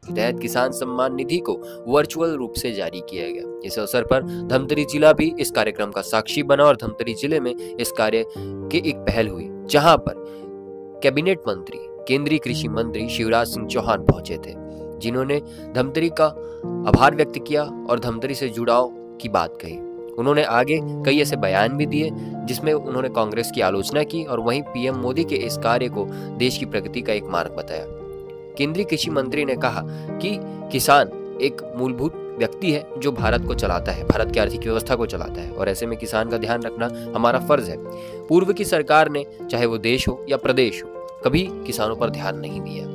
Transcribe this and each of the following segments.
तहत किसान सम्मान निधि को वर्चुअल रूप से जारी किया गया। इस अवसर पर धमतरी जिला भी इस कार्यक्रम का साक्षी बना और धमतरी जिले में इस कार्य की एक पहल हुई, जहां पर कैबिनेट मंत्री केंद्रीय कृषि मंत्री शिवराज सिंह चौहान पहुंचे थे, जिन्होंने धमतरी का आभार व्यक्त किया और धमतरी से जुड़ाव की बात कही। उन्होंने आगे कई ऐसे बयान भी दिए जिसमें उन्होंने कांग्रेस की आलोचना की और वहीं पीएम मोदी के इस कार्य को देश की प्रगति का एक मार्ग बताया। केंद्रीय कृषि मंत्री ने कहा कि किसान एक मूलभूत व्यक्ति है जो भारत को चलाता है, भारत की आर्थिक व्यवस्था को चलाता है और ऐसे में किसान का ध्यान रखना हमारा फर्ज है। पूर्व की सरकार ने, चाहे वो देश हो या प्रदेश हो, कभी किसानों पर ध्यान नहीं दिया।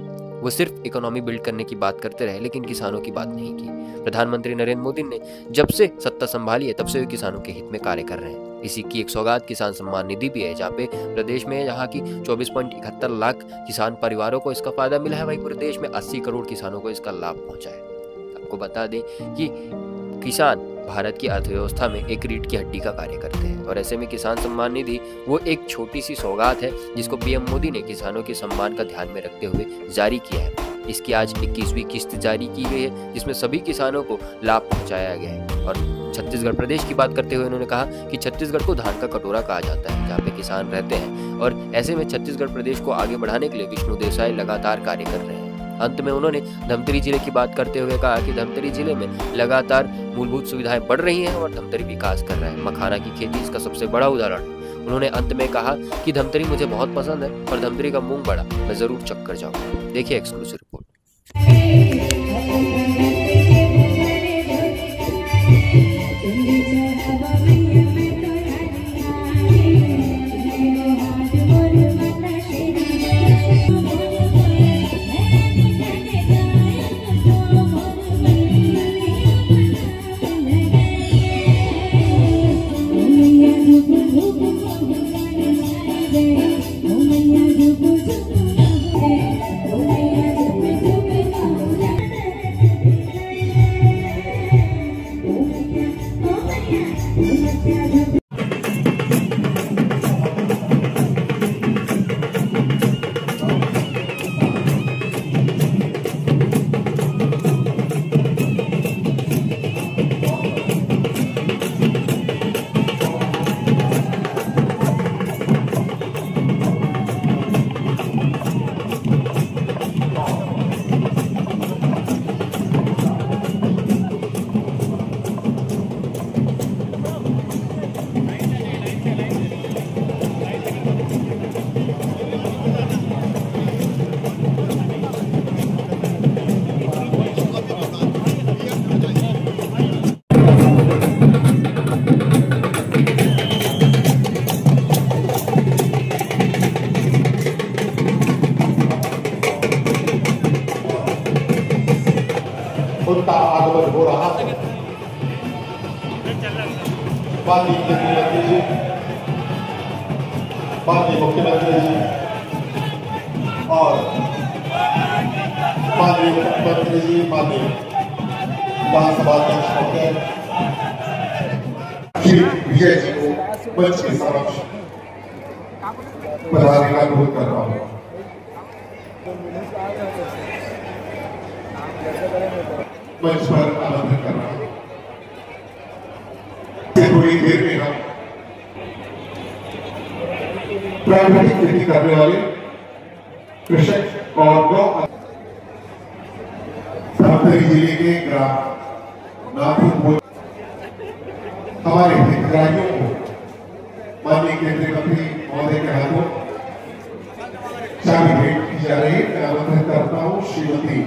वो सिर्फ इकोनॉमी बिल्ड करने की बात करते रहे, लेकिन किसानों की बात नहीं की। प्रधानमंत्री नरेंद्र मोदी ने जब से सत्ता संभाली है तब से वे किसानों के हित में कार्य कर रहे हैं। इसी की एक सौगात किसान सम्मान निधि भी है, जहाँ पे प्रदेश में यहाँ की 24.71 लाख किसान परिवारों को इसका फायदा मिला है। वहीं पूरे देश में 80 करोड़ किसानों को इसका लाभ पहुंचा है। आपको बता दें कि किसान भारत की अर्थव्यवस्था में एक रीढ़ की हड्डी का कार्य करते हैं और ऐसे में किसान सम्मान निधि वो एक छोटी सी सौगात है जिसको पीएम मोदी ने किसानों के सम्मान का ध्यान में रखते हुए जारी किया है। इसकी आज 21वीं किस्त जारी की गई है, जिसमें सभी किसानों को लाभ पहुंचाया गया है। और छत्तीसगढ़ प्रदेश की बात करते हुए उन्होंने कहा कि छत्तीसगढ़ को धान का कटोरा कहा जाता है, जहाँ पे किसान रहते हैं और ऐसे में छत्तीसगढ़ प्रदेश को आगे बढ़ाने के लिए विष्णु देसाई लगातार कार्य कर रहे हैं। अंत में उन्होंने धमतरी जिले की बात करते हुए कहा कि धमतरी जिले में लगातार मूलभूत सुविधाएं बढ़ रही हैं और धमतरी विकास कर रहा है। मखाना की खेती इसका सबसे बड़ा उदाहरण है। उन्होंने अंत में कहा कि धमतरी मुझे बहुत पसंद है और धमतरी का मूंग बड़ा मैं जरूर चक्कर जाऊंगा। देखिए एक्सक्लूसिव रिपोर्ट। उनका आगमन हो रहा है। माननीय केंद्रीय मंत्री जी, माननीय मुख्यमंत्री जी और माननीय मुख्यमंत्री जी, माननीय विधानसभा अध्यक्ष महोदय श्री विजय जी को मंच के समक्ष पधारने का अनुरोध कर रहा हूँ। मंच पर आमंत्रित कर रहा हूँ। थोड़ी देर में हम प्राकृतिक खेती करने वाले कृषक और गौ धमतरी जिले के ग्राम नाथुर हमारे हितग्राहियों को माननीय केंद्रीय मंत्री महोदय के हाथों चाबी भेंट की जा रही है। मैं आमंत्रित करता हूँ श्रीमती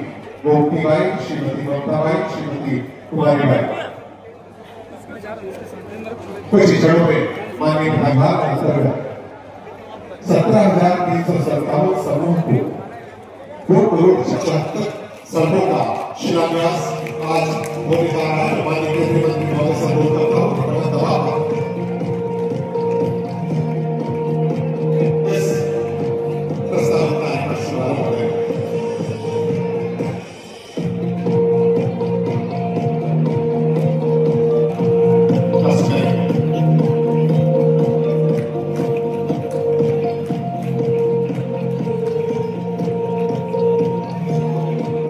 गोमती बाई, श्रीमती ममता बाई, श्रीमती कुमारी बाई। कुछ क्षणों में माननीय प्रधान अंतर्गत 17,357 समूह को 2 करोड़ 76 समूह का शिलान्यास आज होने जा रहा है। माननीय केंद्रीय मंत्री महोदय संबोधित करता हूँ। इस प्रस्तावित कार्यक्रम का शुभारंभ करें।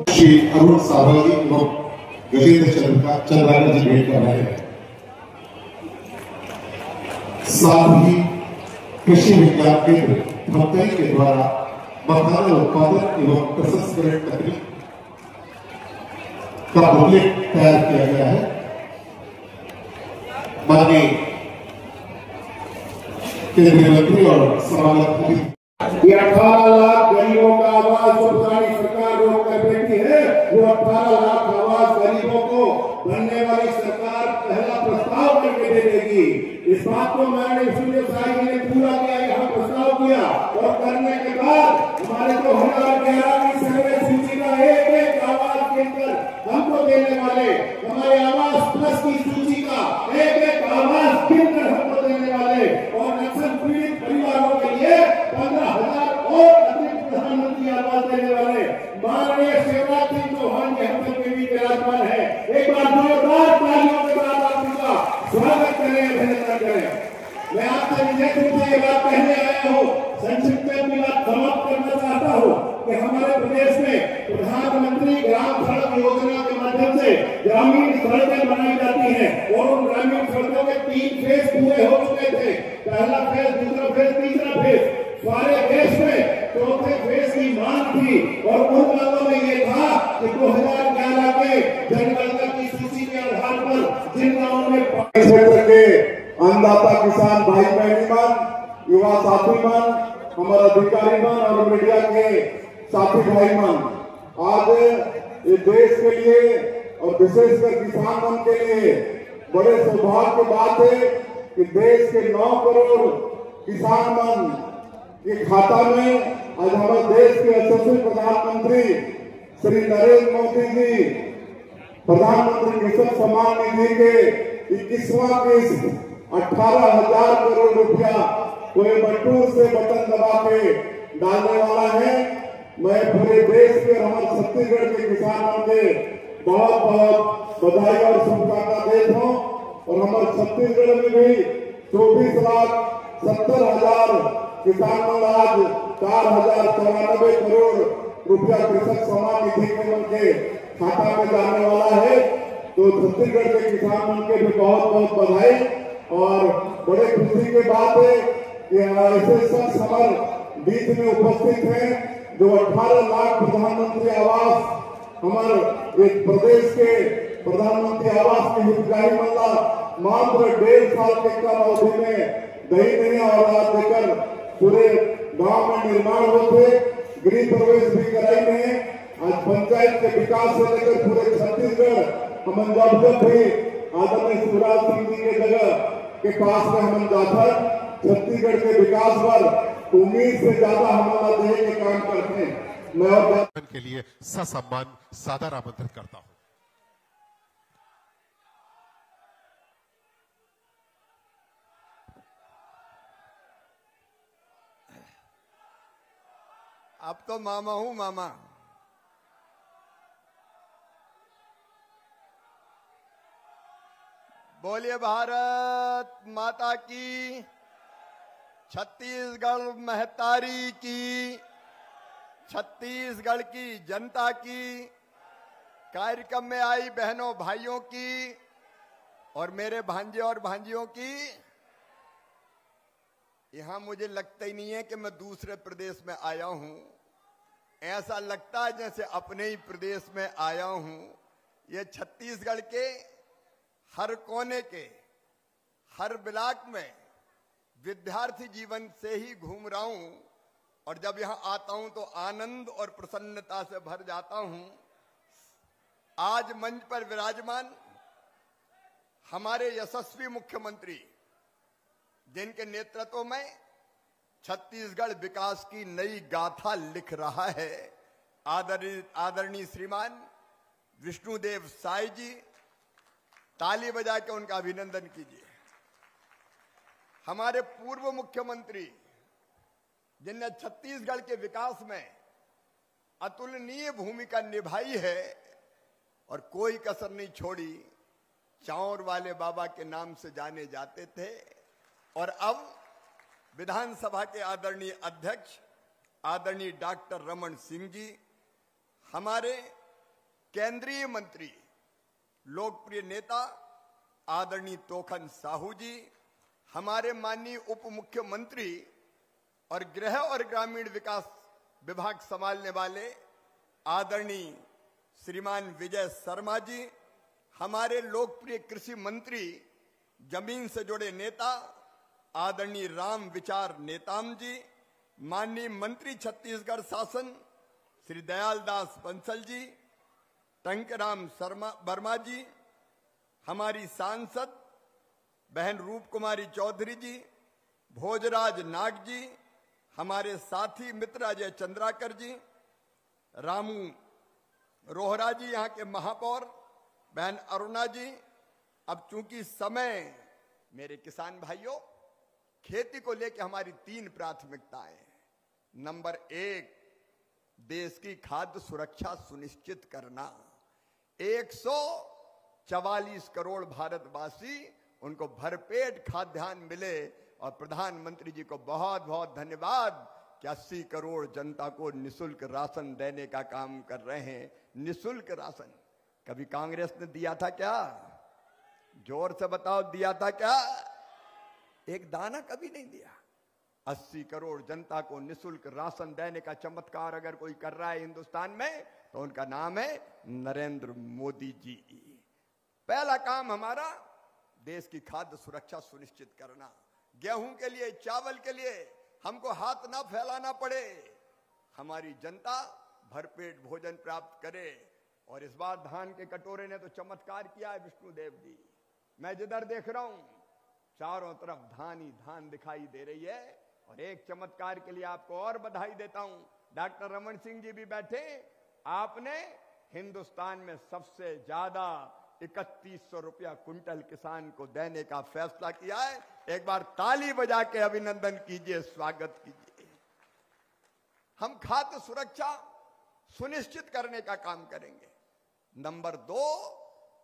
श्री अरुण सावली एवं गजेंद्र चंद्राकर जी भेंट कर रहे हैं। साथ ही कृषि विज्ञान केंद्र धमतरी के द्वारा मखाना उत्पादन एवं प्रसंस्करण तकनीक का बुकलेट तैयार किया गया है। माननीय केंद्रीय मंत्री और समाज ये 18 लाख गरीबों का आवाज जो पुरानी सरकार रोक कर बैठी है, वो 18 लाख आवाज गरीबों को बनने वाली सरकार पहला प्रस्ताव करके दे देगी। इस बात को माननीय सूर्य साई ने पूरा किया, यहाँ प्रस्ताव किया और करने के बाद हमारे 2011 की सर्वे सूची का एक आवाज गिनकर हमको देने वाले, हमारे आवास प्लस की सूची का एक आवाज गिनकर हमको देने वाले और नक्सल पीड़ित परिवारों के लिए 15,000 और अतिरिक्त प्रधानमंत्री आवास देने वाले माननीय शिवराज सिंह चौहान के हम सबके बीच विराजमान है। एक बार जोरदार तालियों के साथ आप उनका स्वागत करें, अभिनंदन करें। मैं आपसे विशेष रूप से ये बात कहने आया हूँ, संक्षिप्त में अपनी बात समाप्त करना चाहता हूँ कि हमारे प्रदेश में प्रधानमंत्री ग्राम सड़क योजना के माध्यम से ग्रामीण सड़कें बनाई जाती हैं और उन ग्रामीण सड़कों के 3 फेज पूरे हो चुके थे। पहला फेज, दूसरा फेज, तीसरा फेज। सारे देश में चौथे फेज की मांग थी और उन मांगों में ये था कि 2011 के जनगणना की सूची के आधार पर जिन गांवों में क्षेत्र के अन्नदाता किसान भाई बहनीमान, युवा साथीमान, हमारा अधिकारीमान और मीडिया के साथी भाईमान, आज इस देश के लिए और विशेषकर किसान मन के लिए बड़े सौभाग्य की बात है कि देश के 9 करोड़ किसान मन के खाता में आज हमारे देश के यशस्वी प्रधानमंत्री श्री नरेंद्र मोदी जी प्रधानमंत्री किसान सम्मान निधि के 21वां किस्त 18,000 करोड़ रुपया कोयम्बटूर से बटन दबा के डालने वाला है। मैं पूरे देश के हमारे छत्तीसगढ़ के किसानों के बहुत बहुत बधाई और शुभकामना देता हूँ और हमारे छत्तीसगढ़ में भी 24,70,000 किसान आज 4,094 करोड़ रुपया कृषक सम्मान निधि के उनके खाता में जाने वाला है। तो छत्तीसगढ़ के किसान के भी बहुत बहुत बधाई और बड़े खुशी की बात है कि ऐसे शख्स हमारे बीच में उपस्थित हैं जो 18 लाख प्रधानमंत्री आवास हमारे एक प्रदेश के प्रधानमंत्री आवास के हितग्राही मल्ला मात्र 1.5 साल के कम अवधि में दही नहीं और आज देकर पूरे गांव में निर्माण होते, गृह प्रवेश भी कराई नहीं। आज पंचायत के विकास से लेकर पूरे छत्तीसगढ़ हम जब भी आदरणीय शिवराज सिंह जी के जगह के पास में हम जाकर छत्तीसगढ़ के विकास पर उम्मीद से ज्यादा हमारा देश के काम करते हैं। मैं और के लिए ससम्मान सादर आमंत्रित करता हूं। अब तो मामा हूं मामा। बोलिए भारत माता की, छत्तीसगढ़ महतारी की, छत्तीसगढ़ की जनता की, कार्यक्रम में आई बहनों भाइयों की और मेरे भांजे और भांजियों की। यहां मुझे लगता ही नहीं है कि मैं दूसरे प्रदेश में आया हूं, ऐसा लगता है जैसे अपने ही प्रदेश में आया हूं। ये छत्तीसगढ़ के हर कोने के हर ब्लॉक में विद्यार्थी जीवन से ही घूम रहा हूं और जब यहां आता हूं तो आनंद और प्रसन्नता से भर जाता हूं। आज मंच पर विराजमान हमारे यशस्वी मुख्यमंत्री जिनके नेतृत्व में छत्तीसगढ़ विकास की नई गाथा लिख रहा है, आदरणीय श्रीमान विष्णुदेव साय जी, ताली बजा के उनका अभिनंदन कीजिए। हमारे पूर्व मुख्यमंत्री जिनने छत्तीसगढ़ के विकास में अतुलनीय भूमिका निभाई है और कोई कसर नहीं छोड़ी, चांवर वाले बाबा के नाम से जाने जाते थे और अब विधानसभा के आदरणीय अध्यक्ष आदरणीय डॉक्टर रमन सिंह जी, हमारे केंद्रीय मंत्री लोकप्रिय नेता आदरणीय तोखन साहू जी, हमारे माननीय उप मुख्यमंत्री और गृह और ग्रामीण विकास विभाग संभालने वाले आदरणीय श्रीमान विजय शर्मा जी, हमारे लोकप्रिय कृषि मंत्री जमीन से जुड़े नेता आदरणीय राम विचार नेताम जी, माननीय मंत्री छत्तीसगढ़ शासन श्री दयालदास बंसल जी, टंकराम वर्मा जी, हमारी सांसद बहन रूप कुमारी चौधरी जी, भोजराज नाग जी, हमारे साथी मित्र अजय चंद्राकर जी, रामू रोहरा जी, यहाँ के महापौर बहन अरुणा जी। अब चूंकि समय, मेरे किसान भाइयों, खेती को लेकर हमारी 3 प्राथमिकताएं। नंबर 1, देश की खाद्य सुरक्षा सुनिश्चित करना। 144 करोड़ भारतवासी, उनको भरपेट खाद्यान्न मिले और प्रधानमंत्री जी को बहुत बहुत धन्यवाद कि 80 करोड़ जनता को निशुल्क राशन देने का काम कर रहे हैं। निशुल्क राशन कभी कांग्रेस ने दिया था क्या? जोर से बताओ, दिया था क्या? एक दाना कभी नहीं दिया। 80 करोड़ जनता को निशुल्क राशन देने का चमत्कार अगर कोई कर रहा है हिंदुस्तान में तो उनका नाम है नरेंद्र मोदी जी। पहला काम हमारा देश की खाद्य सुरक्षा सुनिश्चित करना। गेहूं के लिए, चावल के लिए हमको हाथ ना फैलाना पड़े, हमारी जनता भरपेट भोजन प्राप्त करे। और इस बार धान के कटोरे ने तो चमत्कार किया है विष्णुदेव जी। मैं जिधर देख रहा हूं चारों तरफ धान ही धान दिखाई दे रही है। और एक चमत्कार के लिए आपको और बधाई देता हूं, डॉक्टर रमन सिंह जी भी बैठे, आपने हिंदुस्तान में सबसे ज्यादा 3100 रुपया कुंटल किसान को देने का फैसला किया है। एक बार ताली बजा के अभिनंदन कीजिए, स्वागत कीजिए। हम खाद्य सुरक्षा सुनिश्चित करने का काम करेंगे। नंबर 2,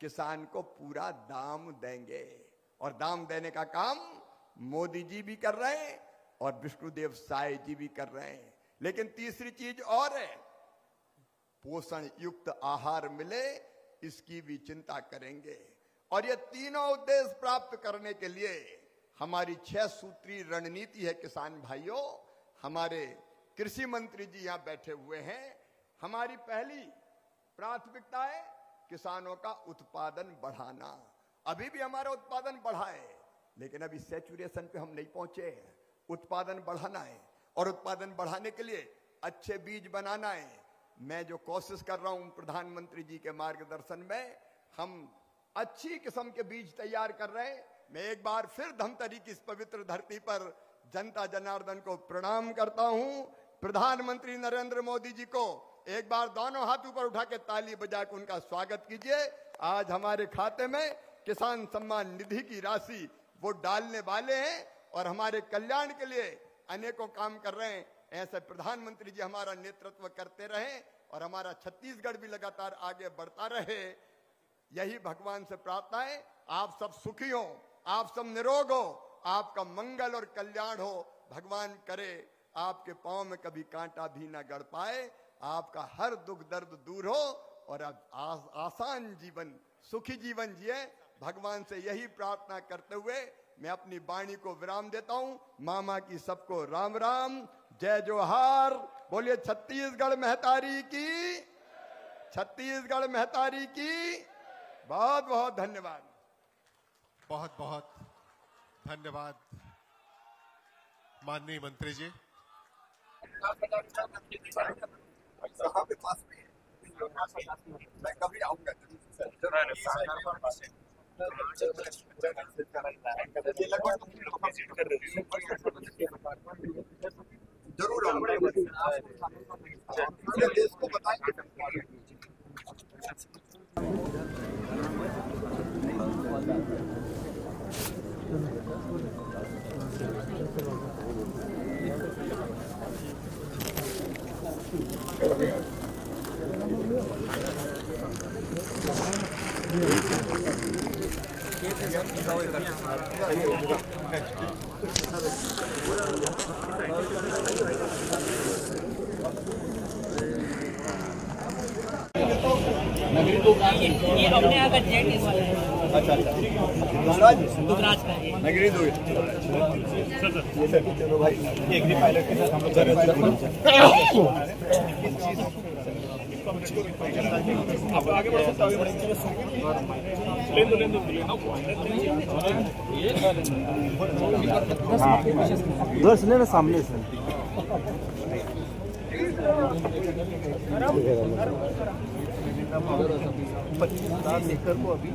किसान को पूरा दाम देंगे और दाम देने का काम मोदी जी भी कर रहे हैं और विष्णुदेव साय जी भी कर रहे हैं। लेकिन तीसरी चीज और है, पोषण युक्त आहार मिले, इसकी भी चिंता करेंगे। और ये तीनों उद्देश्य प्राप्त करने के लिए हमारी 6 सूत्री रणनीति है। किसान भाइयों, हमारे कृषि मंत्री जी यहां बैठे हुए हैं। हमारी पहली प्राथमिकता है किसानों का उत्पादन बढ़ाना। अभी भी हमारा उत्पादन बढ़ा है, लेकिन अभी सैचुरेशन पे हम नहीं पहुंचे हैं। उत्पादन बढ़ाना है और उत्पादन बढ़ाने के लिए अच्छे बीज बनाना है। मैं जो कोशिश कर रहा हूं प्रधानमंत्री जी के मार्गदर्शन में, हम अच्छी किस्म के बीज तैयार कर रहे हैं। मैं एक बार फिर धमतरी की इस पवित्र धरती पर जनता जनार्दन को प्रणाम करता हूं। प्रधानमंत्री नरेंद्र मोदी जी को एक बार दोनों हाथ ऊपर उठा के ताली बजा के उनका स्वागत कीजिए। आज हमारे खाते में किसान सम्मान निधि की राशि वो डालने वाले हैं और हमारे कल्याण के लिए अनेकों काम कर रहे हैं। ऐसे प्रधानमंत्री जी हमारा नेतृत्व करते रहे और हमारा छत्तीसगढ़ भी लगातार आगे बढ़ता रहे, यही भगवान से प्रार्थना है। आप सब सुखी हो, आप सब निरोग हो, आपका मंगल और कल्याण हो। भगवान करे आपके पांव में कभी कांटा भी ना गड़ पाए, आपका हर दुख दर्द दूर हो और अब आसान जीवन, सुखी जीवन जिए। भगवान से यही प्रार्थना करते हुए मैं अपनी वाणी को विराम देता हूं। मामा की सबको राम राम, जय जोहार। बोलिए छत्तीसगढ़ महतारी की, छत्तीसगढ़ महतारी की। बहुत बहुत धन्यवाद। बहुत बहुत धन्यवाद माननीय मंत्री जी। साहब के पास में मैं कभी आऊंगा। जरूर पूरे देश को बताएंगे। ये अपने यहाँ का जेट इस वाला है। अच्छा दुगराज का है। नगरी दो चलो भाई एग्री पायलट के साथ हम लोग आप आगे बढ़ सकते हो। उधर से लेना सामने से। को अभी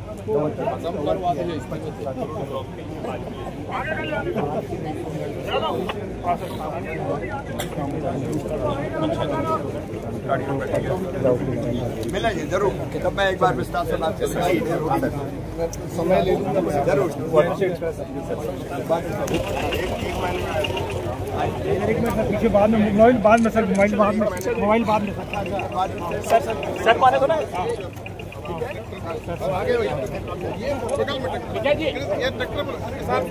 मिलेंगे जरूर। तब मैं एक बार विस्तार से बात करूंगा। समय ले लूंगा जरूर। एक मिनट पीछे बाद में मोबाइल बाद में सर मोबाइल बाद में सर माने को ना आगे ये ट्रैक्टर के साथ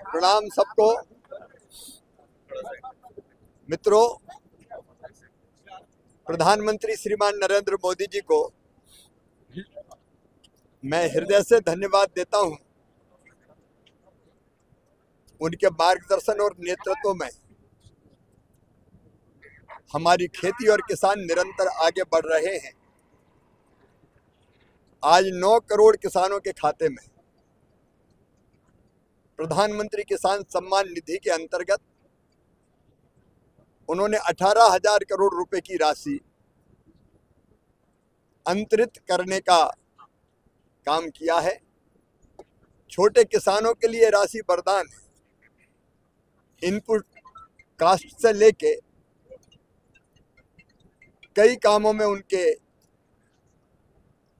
प्रणाम सबको। मित्रों, प्रधानमंत्री श्रीमान नरेंद्र मोदी जी को मैं हृदय से धन्यवाद देता हूं। उनके मार्गदर्शन और नेतृत्व में हमारी खेती और किसान निरंतर आगे बढ़ रहे हैं। आज 9 करोड़ किसानों के खाते में प्रधानमंत्री किसान सम्मान निधि के अंतर्गत उन्होंने 18,000 करोड़ रुपए की राशि अंतरित करने का काम किया है। छोटे किसानों के लिए राशि वरदान है। इनपुट कास्ट से लेके कई कामों में उनके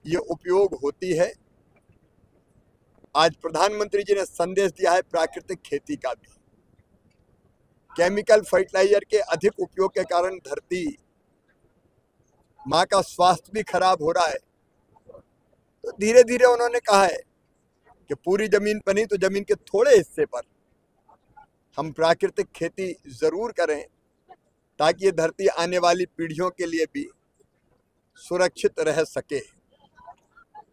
ये उपयोग होती है। आज प्रधानमंत्री जी ने संदेश दिया है प्राकृतिक खेती का भी। केमिकल फर्टिलाइजर के अधिक उपयोग के कारण धरती माँ का स्वास्थ्य भी खराब हो रहा है। तो धीरे धीरे उन्होंने कहा है कि पूरी जमीन पर नहीं तो जमीन के थोड़े हिस्से पर हम प्राकृतिक खेती जरूर करें, ताकि ये धरती आने वाली पीढ़ियों के लिए भी सुरक्षित रह सके।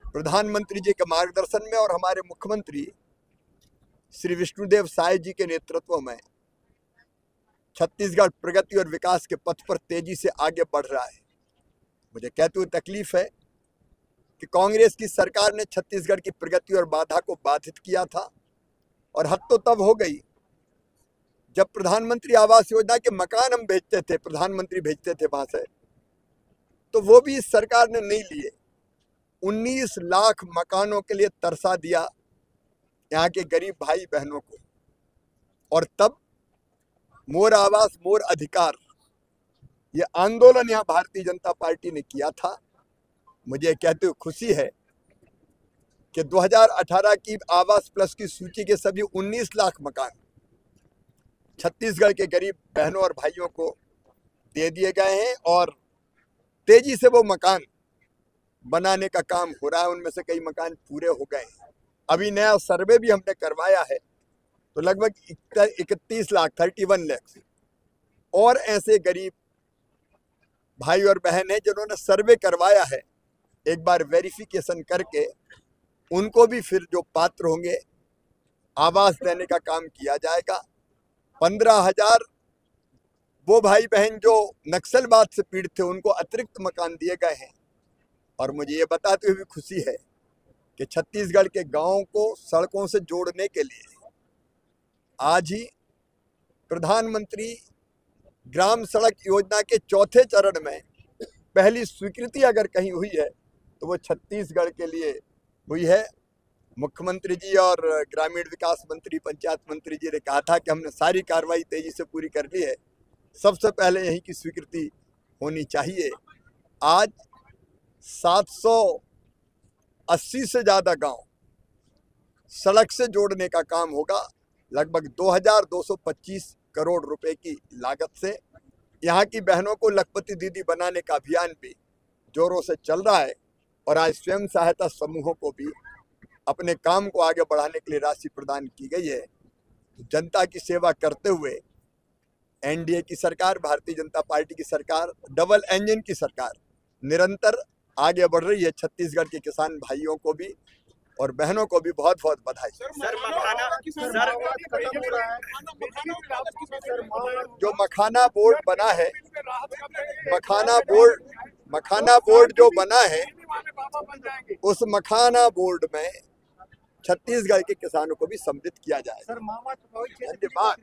प्रधानमंत्री जी के मार्गदर्शन में और हमारे मुख्यमंत्री श्री विष्णुदेव साय जी के नेतृत्व में छत्तीसगढ़ प्रगति और विकास के पथ पर तेजी से आगे बढ़ रहा है। मुझे कहते हुए तकलीफ है कि कांग्रेस की सरकार ने छत्तीसगढ़ की प्रगति और बाधा को बाधित किया था, और हद तो तब हो गई जब प्रधानमंत्री आवास योजना के मकान हम भेजते थे, प्रधानमंत्री भेजते थे वहां से, तो वो भी इस सरकार ने नहीं लिए। 19 लाख मकानों के लिए तरसा दिया यहाँ के गरीब भाई बहनों को। और तब मोर आवास मोर अधिकार ये आंदोलन यहाँ भारतीय जनता पार्टी ने किया था। मुझे कहते हुए खुशी है कि 2018 की आवास प्लस की सूची के सभी 19 लाख मकान छत्तीसगढ़ के गरीब बहनों और भाइयों को दे दिए गए हैं, और तेजी से वो मकान बनाने का काम हो रहा है। उनमें से कई मकान पूरे हो गए हैं। अभी नया सर्वे भी हमने करवाया है, तो लगभग 31 लाख 31 लाख और ऐसे गरीब भाई और बहन हैं जिन्होंने सर्वे करवाया है। एक बार वेरिफिकेशन करके उनको भी फिर जो पात्र होंगे आवास देने का काम किया जाएगा। 15,000 वो भाई बहन जो नक्सलवाद से पीड़ित थे उनको अतिरिक्त मकान दिए गए हैं। और मुझे ये बताते हुए भी खुशी है कि छत्तीसगढ़ के गांवों को सड़कों से जोड़ने के लिए आज ही प्रधानमंत्री ग्राम सड़क योजना के चौथे चरण में पहली स्वीकृति अगर कहीं हुई है तो वो छत्तीसगढ़ के लिए हुई है। मुख्यमंत्री जी और ग्रामीण विकास मंत्री, पंचायत मंत्री जी ने कहा था कि हमने सारी कार्रवाई तेजी से पूरी कर ली है, सबसे पहले यहीं की स्वीकृति होनी चाहिए। आज 780 से ज़्यादा गांव सड़क से जोड़ने का काम होगा, लगभग 2225 करोड़ रुपए की लागत से। यहाँ की बहनों को लखपति दीदी बनाने का अभियान भी जोरों से चल रहा है और आज स्वयं सहायता समूहों को भी अपने काम को आगे बढ़ाने के लिए राशि प्रदान की गई है। जनता की सेवा करते हुए एनडीए की सरकार, भारतीय जनता पार्टी की सरकार, डबल इंजन की सरकार निरंतर आगे बढ़ रही है। छत्तीसगढ़ के किसान भाइयों को भी और बहनों को भी बहुत बहुत बधाई। जो मखाना बोर्ड बना है, मखाना बोर्ड जो बना है, उस मखाना बोर्ड में छत्तीसगढ़ के किसानों को भी सम्मिलित किया जाए। धन्यवाद।